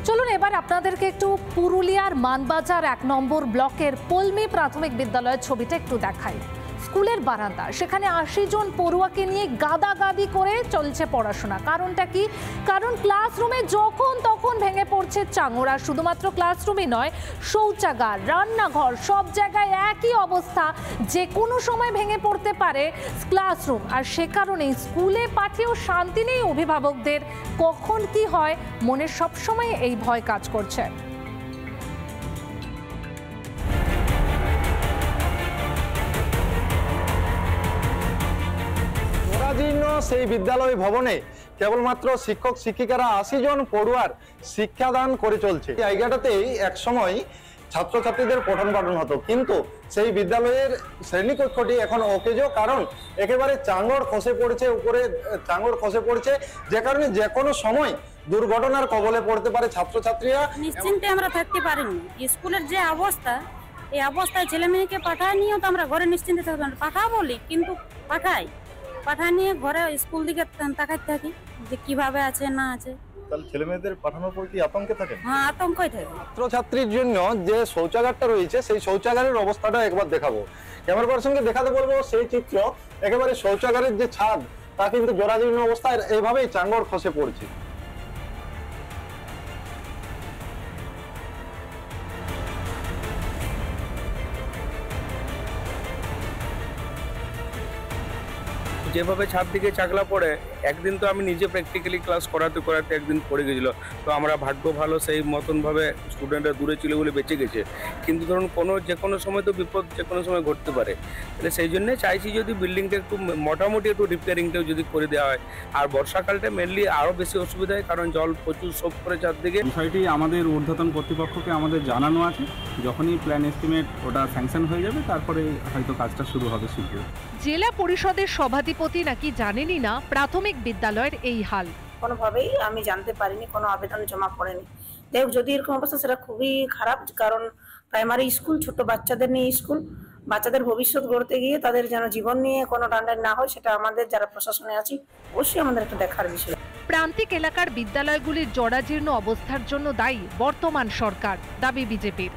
চলুন এবার আপনাদেরকে একটু পুরুলিয়ার মানবাজার ১ নম্বর ব্লকের পলমি প্রাথমিক বিদ্যালয়ের ছবিটা একটু দেখাই। স্কুলের বারান্দা, সেখানে ৮০ জন পড়ুয়াকে নিয়ে গাদাগাদি করে চলছে পড়াশোনা। কারণটা কি? কারণ ক্লাসরুমে যখন তখন ভেঙে পড়ছে চাঙড়া। শুধুমাত্র ক্লাসরুমই নয়, শৌচাগার, রান্নাঘর, সব জায়গায় একই অবস্থা। যে কোনো সময় ভেঙে পড়তে পারে ক্লাসরুম। আর সে কারণেই স্কুলে পাঠিয়েও শান্তি নেই অভিভাবকদের। কখন কি হয় মনে সবসময় এই ভয় কাজ করছে। সেই বিদ্যালয় ভবনে কেবলমাত্র শিক্ষক শিক্ষিকারা ৮০ জন পড়ুয়ার শিক্ষাদান করে চলছে। জায়গাটাতেই এক সময় ছাত্রছাত্রীদের পঠন পাঠন হতো, কিন্তু সেই বিদ্যালয়ের শ্রেণীকক্ষটি এখন অকেজো। কারণ একেবারে চাঙড় খসে পড়েছে, উপরে চাঙড় খসে পড়ছে, যে কারণে যে কোনো সময় দুর্ঘটনার কবলে পড়তে পারে ছাত্রছাত্রীরা। নিশ্চিন্তে আমরা থাকতে পারিনি। স্কুলের যে অবস্থা, এই অবস্থায় ছেলে মেয়েকে পাঠায় নিয়েও তো আমরা ঘরে নিশ্চিন্তে থাকতে পারি। পাঠা বলি, কিন্তু পাঠা নিয়ে ঘরে স্কুল দিকে তাকাতে থাকি যে কিভাবে আছে না আছে। তাহলে ছেলে মেয়েদের পাঠানোর পর কি আতঙ্কে থাকে? হ্যাঁ, আতঙ্কই থাকে। ছাত্রছাত্রীর জন্য যে শৌচাগারটা রয়েছে, সেই শৌচাগারের অবস্থাটা একবার দেখাবো। ক্যামেরা পার্সনকে দেখাতে বলবো সেই চিত্র। একেবারে শৌচাগারের যে ছাদ, তা কিন্তু জরাজীর্ণ অবস্থায় এইভাবেই চাঙড় খসে পড়ছে। যেভাবে ছাদ দিকে চাকলা পড়ে, একদিন তো আমি নিজে প্র্যাকটিক্যালি ক্লাস করাতে করাতে একদিন পড়ে গেছিল। তো আমরা ভাগ্য ভালো, সেই মতনভাবে স্টুডেন্টরা দূরে ছিল বলে বেঁচে গেছে। কিন্তু ধরুন যে কোনো সময় তো বিপদ যে কোনো সময় ঘটতে পারে। তাহলে সেই জন্যে চাইছি যদি বিল্ডিংটা একটু মোটামুটি একটু রিপেয়ারিংটাও যদি করে দেওয়া হয়। আর বর্ষাকালটা মেনলি আরও বেশি অসুবিধা হয়, কারণ জল প্রচুর সোপ করে চারদিকে। বিষয়টি আমাদের ঊর্ধ্বতন কর্তৃপক্ষকে আমাদের জানানো আছে। যখনই প্ল্যান এস্টিমেট ওটা স্যাংশন হয়ে যাবে, তারপরে হয়তো কাজটা শুরু হবে শীঘ্র। জেলা পরিষদের সভাধিপতি নাকি জানেনই না প্রাথমিক বিদ্যালয়ের এই হাল। কোনোভাবেই আমি জানতে পারিনি, কোনো আবেদন জমা পড়েনি। দেখ, যদি এরকম অবস্থা, সেটা খুবই খারাপ। কারণ প্রাইমারি স্কুল, ছোট বাচ্চাদের নিয়ে স্কুল, বাচ্চাদের ভবিষ্যৎ গড়তে গিয়ে তাদের যেন জীবন নিয়ে কোনো টানটান না হয়, সেটা আমাদের যারা প্রশাসনে আছি অবশ্যই আমাদের একটা দেখার বিষয়। প্রান্তিক এলাকার বিদ্যালয়গুলির জরাজীর্ণ অবস্থার জন্য দায়ী বর্তমান সরকার, দাবি বিজেপির।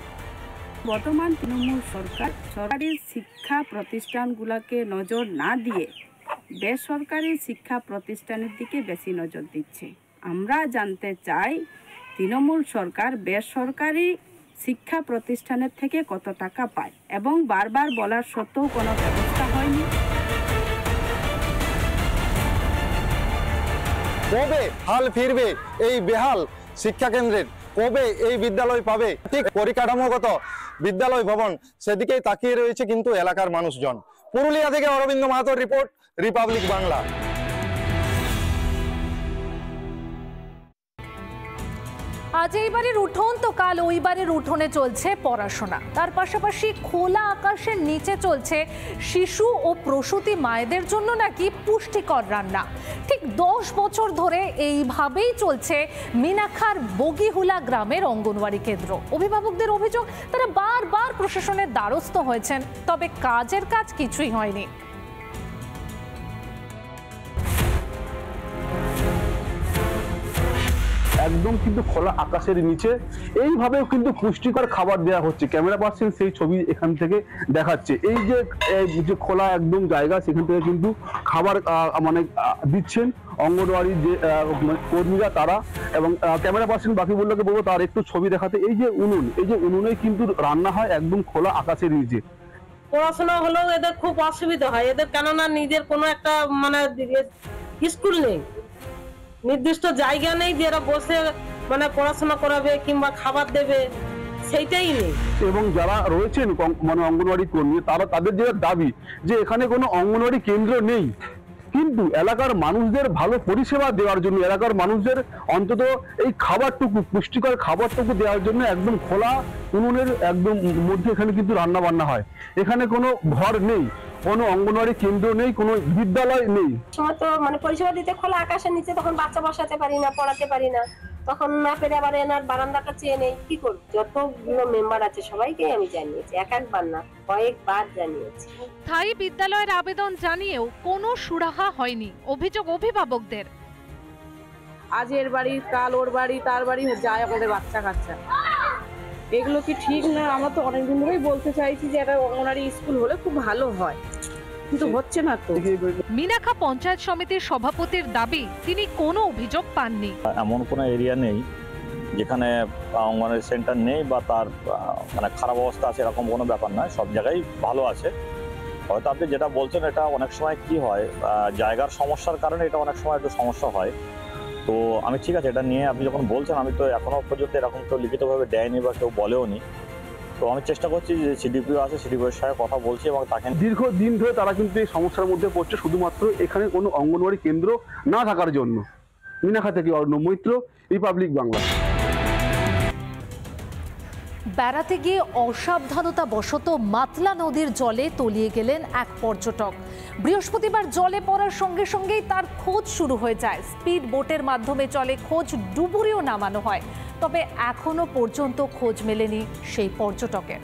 বর্তমান তৃণমূল সরকার সরকারি শিক্ষা প্রতিষ্ঠানগুলোকে নজর না দিয়ে বেসরকারি শিক্ষা প্রতিষ্ঠানের দিকে বেশি নজর দিচ্ছে। আমরা জানতে চাই, তৃণমূল সরকার বেসরকারি শিক্ষা প্রতিষ্ঠানের থেকে কত টাকা পায়, এবং বারবার বলার সত্ত্বেও কোনো ব্যবস্থা হয়নি। কবে হাল ফিরবে এই বেহাল শিক্ষা কেন্দ্রের? কবে এই বিদ্যালয় পাবে ঠিক পরিকাঠামোগত বিদ্যালয় ভবন? সেদিকেই তাকিয়ে রয়েছে কিন্তু এলাকার মানুষজন। পুরুলিয়া থেকে অরবিন্দ মাহাতোর রিপোর্ট, রিপাবলিক বাংলা। আজ এই বাড়ির উঠোন তো কাল ওই বাড়ির উঠোনে চলছে পড়াশোনা। তার পাশাপাশি খোলা আকাশের নিচে চলছে শিশু ও প্রসূতি মায়েদের জন্য নাকি পুষ্টিকর রান্না। ঠিক 10 বছর ধরে এইভাবেই চলছে মিনাখার বগিহুলা গ্রামের অঙ্গনওয়াড়ি কেন্দ্র। অভিভাবকদের অভিযোগ, তারা বারবার প্রশাসনের দ্বারস্থ হয়েছেন, তবে কাজের কাজ কিছুই হয়নি। একদম কিন্তু খোলা আকাশের নিচে এইভাবেও কিন্তু পুষ্টিকর খাবার দেওয়া হচ্ছে। ক্যামেরা পার্সন সেই ছবি এখান থেকে দেখাচ্ছে। এই যে খোলা একদম জায়গা, সেখান থেকে কিন্তু খাবার মানে দিচ্ছেন অঙ্গনওয়াড়ির যে কর্মীরা তারা। এবং ক্যামেরা পার্সন বাকি বললোকে বলবো তার একটু ছবি দেখাতে। এই যে উনুন, এই যে উনুনে কিন্তু রান্না হয় একদম খোলা আকাশের নিচে। পড়াশোনা হলেও এদের খুব অসুবিধা হয় এদের, কেননা নিজের কোনো একটা মানে স্কুল নেই, নির্দিষ্ট জায়গা নেই যে এরা বসে মানে পড়াশোনা করাবে কিংবা খাবার দেবে, সেইটাই নেই। এবং যারা রয়েছেন মানে অঙ্গনওয়াড়ি কর্মী, তাদের যে দাবি যে এখানে কোনো অঙ্গনওয়াড়ি কেন্দ্র নেই, কিন্তু এলাকার মানুষদের ভালো পরিষেবা দেওয়ার জন্য, এলাকার মানুষদের অন্তত এই খাবারটুকু, পুষ্টিকর খাবারটুকু দেওয়ার জন্য একদম খোলা উনুনের একদম মধ্যে এখানে কিন্তু রান্না বান্না হয়। এখানে কোনো ঘর নেই, কোনো অঙ্গনওয়াড়ি কেন্দ্র নেই, কোনো বিদ্যালয় নেই। সময় তো মানে পরিষেবা দিতে খোলা আকাশের নিচে, তখন বাচ্চা বসাতে পারি না, পড়াতে পারি না, তখন না পেরে আবার এনার বারান্দাটা চেয়ে নেই। কি করব? যতগুলো মেম্বার আছে সবাইকে আমি জানিয়েছি, একবার না কয়েকবার জানিয়েছি। স্থায়ী বিদ্যালয়ের আবেদন জানিয়েও কোনো সুরাহা হয়নি, অভিযোগ অভিভাবকদের। আজ এর বাড়ি কাল ওর বাড়ি তার বাড়ি যায় আমাদের বাচ্চা কাচ্চা। এগুলো কি ঠিক না? আমরা তো অনেকদিন ধরেই বলতে চাইছি যে একটা অঙ্গনওয়াড়ি স্কুল হলে খুব ভালো হয়, কিন্তু হচ্ছে না তো। মিনাখা পঞ্চায়েত সমিতির সভাপতির দাবি, তিনি কোনো অভিযোগ পাননি। এমন কোনো এরিয়া নেই যেখানে অঙ্গনওয়াড়ি সেন্টার নেই বা তার মানে খারাপ অবস্থা আছে, এরকম কোনো ব্যাপার নয়, সব জায়গায় ভালো আছে। হয়তো আপনি যেটা বলছেন এটা অনেক সময় কি হয়, জায়গার সমস্যার কারণে এটা অনেক সময় একটু সমস্যা হয়। তো আমি ঠিক আছে, এটা নিয়ে আপনি যখন বলছেন, আমি তো এখনো পর্যন্ত এরকম কেউ লিখিতভাবে দেয়নি বা কেউ বলেও নি। তো আমি চেষ্টা করছি যে সিডিপিও আছে, সিডিপিওর সাথে কথা বলছি এবং তাকে দীর্ঘদিন ধরে তারা কিন্তু এই সমস্যার মধ্যে পড়ছে শুধুমাত্র এখানে কোনো অঙ্গনওয়াড়ি কেন্দ্র না থাকার জন্য। মিনাখা থেকে অর্ণব মৈত্র, রিপাবলিক বাংলা। বেড়াতে গিয়ে অসাবধানতা বশত মাতলা নদীর জলে তলিয়ে গেলেন এক পর্যটক। বৃহস্পতিবার জলে পড়ার সঙ্গে সঙ্গেই তার খোঁজ শুরু হয়ে যায়। স্পিড বোটের মাধ্যমে জলে খোঁজ ডুবুরিও নামানো হয়, তবে এখনো পর্যন্ত খোঁজ মেলেনি সেই পর্যটকের।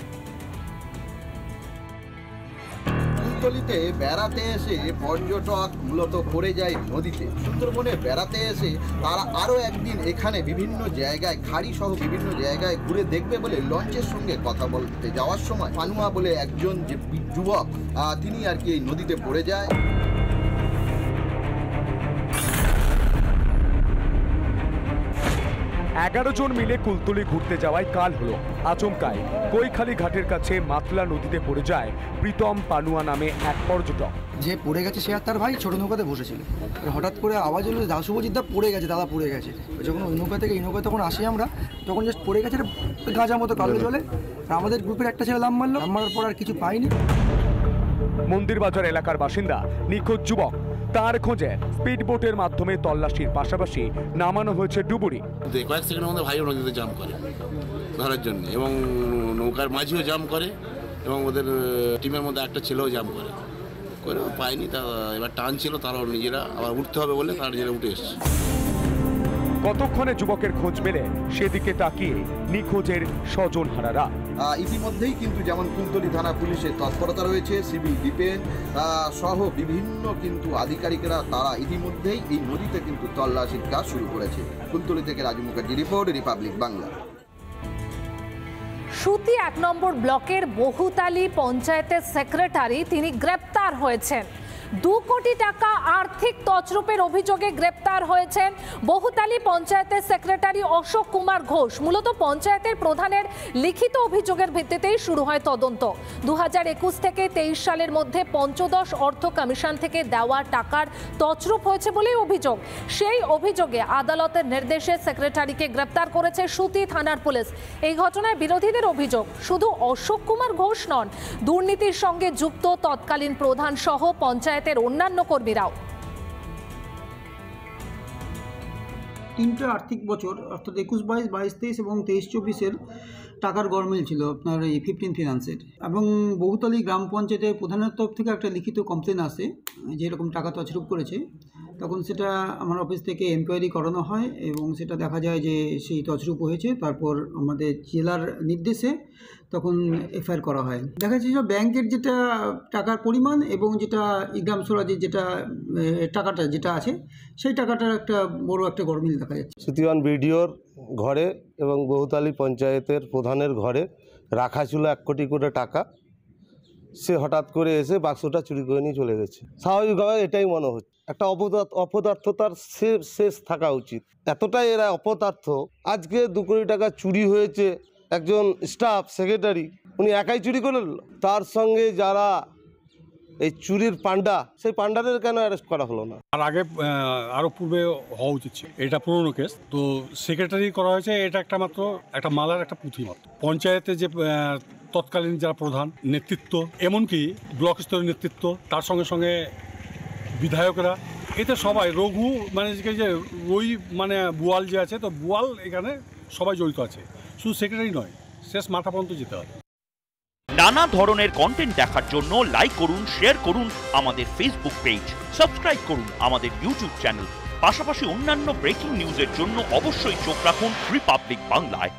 কুলতলিতে বেড়াতে এসে পর্যটক মূলত পড়ে যায় নদীতে। সুন্দরবনে বেড়াতে এসে তারা আরও একদিন এখানে বিভিন্ন জায়গায় খাড়ি সহ বিভিন্ন জায়গায় ঘুরে দেখবে বলে লঞ্চের সঙ্গে কথা বলতে যাওয়ার সময় পানুয়া বলে একজন যে যুবক তিনি আর কি এই নদীতে পড়ে যায়। এগারো জন মিলে কুলতলি ঘুরতে যাওয়ায় কাল হলো আচমকায় কৈখালী ঘাটের কাছে মাতলা নদীতে পড়ে যায় প্রীতম পানুয়া নামে এক পর্যটক। যে পড়ে গেছে সে আর তার ভাই ছোট নৌকাতে বসেছিল, হঠাৎ করে আওয়াজ হলো শুভজিৎ দা পড়ে গেছে, দাদা পড়ে গেছে। যখন ওই নৌকা থেকে এই নৌকা তখন আসি আমরা, তখন জাস্ট পড়ে গেছে গাঁজা মতো কালো জলে। আমাদের গ্রুপের একটা ছেলে লাম মারলো, লাম মারার পর আর কিছু পাইনি। মন্দির বাজার এলাকার বাসিন্দা নিখোঁজ যুবক, তার খোঁজে স্পিড বোটের মাধ্যমে তল্লাশির পাশাপাশি নামানো হয়েছে ডুবুরি। কয়েক সেকেন্ডের মধ্যে ভাইও নদীতে জাম্প করে ধরার জন্য, এবং নৌকার মাঝিও জাম্প করে, এবং ওদের টিমের মধ্যে একটা ছেলেও জাম্প করে পায়নি। তা এবার টান ছিল, তারাও নিজেরা আবার উঠতে হবে বলে তারা নিজেরা উঠে এসছে। কতক্ষণে যুবকের খোঁজ মেলে সেদিকে তাকিয়ে নিখোঁজের স্বজনহারারা। ইতিমধ্যেই কিন্তু যেমন কুলতলি থানা পুলিশের তৎপরতা রয়েছে, সিভিল ডিফেন্স সহ বিভিন্ন কিন্তু আধিকারিকরা তারা ইতিমধ্যেই এই নদীতে কিন্তু তল্লাশির কাজ শুরু করেছে। কুলতলি থেকে রাজু মুখার্জি রিপোর্ট, রিপাবলিক বাংলা। সুতি ১ নম্বর ব্লকের বহুতালি পঞ্চায়েতের সেক্রেটারি তিনি গ্রেপ্তার হয়েছেন। 2 কোটি টাকা আর্থিক তছরূপের অভিযোগে গ্রেপ্তার হয়েছেন বহুতালি পঞ্চায়েতের সেক্রেটারি অশোক কুমার ঘোষ। মূলত পঞ্চায়েতের প্রধানের লিখিত অভিযোগের ভিত্তিতেই শুরু হয় তদন্ত। 2021 থেকে 23 সালের মধ্যে পঞ্চদশ অর্থ কমিশন থেকে দেওয়া টাকার তছরূপ হয়েছে বলেই অভিযোগ। সেই অভিযোগে আদালতের নির্দেশে সেক্রেটারিকে গ্রেপ্তার করেছে সুতি থানার পুলিশ। এই ঘটনায় বিরোধীদের অভিযোগ, শুধু অশোক কুমার ঘোষ নন, দুর্নীতির সঙ্গে যুক্ত তৎকালীন প্রধান সহ পঞ্চায়েত অন্যান্য কর্মীরাও। 3টে আর্থিক বছর অর্থাৎ 21-22, 22-23 এবং 23-24-এর টাকার গরমিল ছিল আপনার এই 15 ফিনান্সের। এবং বহুতলী গ্রাম পঞ্চায়েতের প্রধানের তরফ থেকে একটা লিখিত কমপ্লেন আসে যে এরকম টাকা তছরূপ করেছে। তখন সেটা আমার অফিস থেকে এনকোয়ারি করানো হয় এবং সেটা দেখা যায় যে সেই তছরূপ হয়েছে। তারপর আমাদের জেলার নির্দেশে তখন এফআইআর করা হয়। দেখা যাচ্ছে যে ব্যাংকের যেটা টাকার পরিমাণ এবং যেটা গ্রাম স্বরাজের যেটা টাকাটা যেটা আছে সেই টাকাটার একটা বড় একটা গরমিল দেখা যাচ্ছে। সুতিওয়ান বিডিওর ঘরে এবং বহুতালী পঞ্চায়েতের প্রধানের ঘরে রাখা ছিল 1 কোটি করে টাকা। সে হঠাৎ করে এসে বাক্সটা চুরি করে নিয়ে চলে গেছে। স্বাভাবিকভাবে এটাই মনে হচ্ছে একটা অপদার্থতার শেষ থাকা উচিত। এতটাই এরা অপদার্থ, আজকে 2 কোটি টাকা চুরি হয়েছে, একজন স্টাফ সেক্রেটারি উনি একাই চুরি করলেন, তার সঙ্গে যারা এই চুরির পান্ডা, সেই পান্ডাদের কেন অ্যারেস্ট করা হলো না? আর আগে আরও পূর্বে হওয়া উচিত ছিল। এটা পুরনো কেস, তো সেক্রেটারি করা হয়েছে। এটা একটা মাত্র একটা মালার একটা পুঁথি মাত্র। পঞ্চায়েতে যে তৎকালীন যারা প্রধান নেতৃত্ব, এমনকি ব্লক স্তরের নেতৃত্ব, তার সঙ্গে সঙ্গে বিধায়করা, এতে সবাই রঘু মানে যে রই মানে বুয়াল যে আছে, তো বুয়াল এখানে সবাই জড়িত আছে, শুধু সেক্রেটারি নয়, শেষ মাথা পর্যন্ত যেতে হবে। নানা ধরনের কন্টেন্ট দেখার জন্য লাইক করুন, শেয়ার করুন আমাদের ফেসবুক পেজ, সাবস্ক্রাইব করুন আমাদের ইউটিউব চ্যানেল। পাশাপাশি অন্যান্য ব্রেকিং নিউজের জন্য অবশ্যই চোখ রাখুন রিপাবলিক বাংলায়।